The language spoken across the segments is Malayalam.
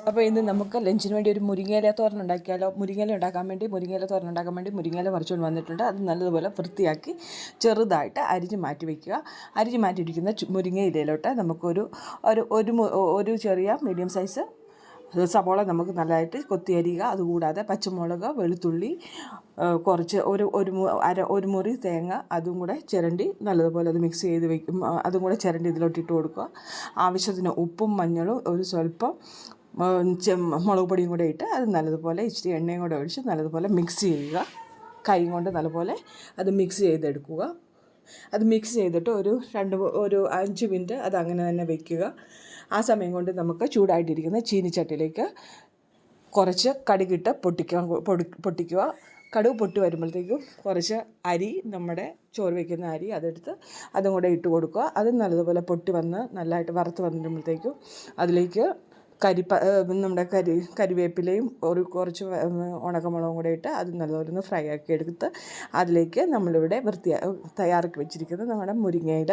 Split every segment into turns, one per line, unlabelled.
അപ്പോൾ ഇന്ന് നമുക്ക് ലഞ്ചിന് വേണ്ടി ഒരു മുരിങ്ങയില തോരൻ ഉണ്ടാക്കിയാലോ. മുരിങ്ങയില തോരൻ ഉണ്ടാക്കാൻ വേണ്ടി മുരിങ്ങയില പറിച്ചുകൊണ്ട് വന്നിട്ടുണ്ട്. അത് നല്ലതുപോലെ വൃത്തിയാക്കി ചെറുതായിട്ട് അരിഞ്ഞ് മാറ്റി വയ്ക്കുക. അരിഞ്ഞ് മാറ്റിയിരിക്കുന്ന മുരിങ്ങയിലയിലോട്ട് നമുക്കൊരു ഒരു ഒരു ഒരു ചെറിയ മീഡിയം സൈസ് സവോള നമുക്ക് നല്ലതായിട്ട് കൊത്തി അരിയുക. അതുകൂടാതെ പച്ചമുളക്, വെളുത്തുള്ളി, കുറച്ച് ഒരു മുറി തേങ്ങ, അതും കൂടെ ചിരണ്ടി നല്ലതുപോലെ അത് മിക്സ് ചെയ്ത് വയ്ക്കും. അതും കൂടെ ചിരണ്ടി ഇതിലോട്ട് ഇട്ട് കൊടുക്കുക. ആവശ്യത്തിന് ഉപ്പും മഞ്ഞളും ഒരു സ്വല്പം മുളക് പൊടിയും കൂടെ ഇട്ട് അത് നല്ലതുപോലെ ഇച്ചിരി എണ്ണയും കൂടെ ഒഴിച്ച് നല്ലതുപോലെ മിക്സ് ചെയ്യുക. കൈ കൊണ്ട് നല്ലപോലെ അത് മിക്സ് ചെയ്തെടുക്കുക. അത് മിക്സ് ചെയ്തിട്ട് ഒരു 5 മിനിറ്റ് അത് അങ്ങനെ തന്നെ വയ്ക്കുക. ആ സമയം കൊണ്ട് നമുക്ക് ചൂടായിട്ടിരിക്കുന്ന ചീനിച്ചട്ടിയിലേക്ക് കുറച്ച് കടുകിട്ട് പൊട്ടിക്കുക. കടുക് പൊട്ടി വരുമ്പോഴത്തേക്കും കുറച്ച് അരി, നമ്മുടെ ചോറ് വയ്ക്കുന്ന അരി അതെടുത്ത് അതും കൂടെ ഇട്ട് കൊടുക്കുക. അത് നല്ലതുപോലെ പൊട്ടി വന്ന് നല്ലതായിട്ട് വറുത്ത് വന്നിടുമ്പോഴത്തേക്കും അതിലേക്ക് നമ്മുടെ കരിവേപ്പിലയും കുറച്ച് ഉണക്കമുളകും കൂടെ ഇട്ട് അത് നല്ലപോലെ ഒന്ന് ഫ്രൈ ആക്കി എടുത്ത് അതിലേക്ക് നമ്മളിവിടെ തയ്യാറാക്കി വെച്ചിരിക്കുന്ന നമ്മുടെ മുരിങ്ങയില,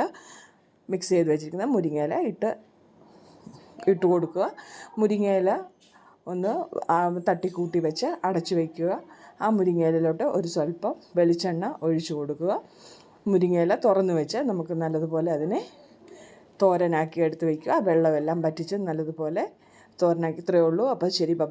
മിക്സ് ചെയ്ത് വെച്ചിരിക്കുന്ന മുരിങ്ങയില ഇട്ട് കൊടുക്കുക. മുരിങ്ങയില ഒന്ന് തട്ടിക്കൂട്ടി വെച്ച് അടച്ചു വയ്ക്കുക. ആ മുരിങ്ങയിലോട്ട് ഒരു സ്വല്പം വെളിച്ചെണ്ണ ഒഴിച്ചു കൊടുക്കുക. മുരിങ്ങയില തുറന്ന് വെച്ച് നമുക്ക് നല്ലതുപോലെ അതിനെ തോരനാക്കി എടുത്ത് വയ്ക്കുക. വെള്ളമെല്ലാം വറ്റിച്ച് നല്ലതുപോലെ തോരനാക്കി. ഇത്രയേ ഉള്ളൂ. അപ്പോൾ ശരി, ബൈ.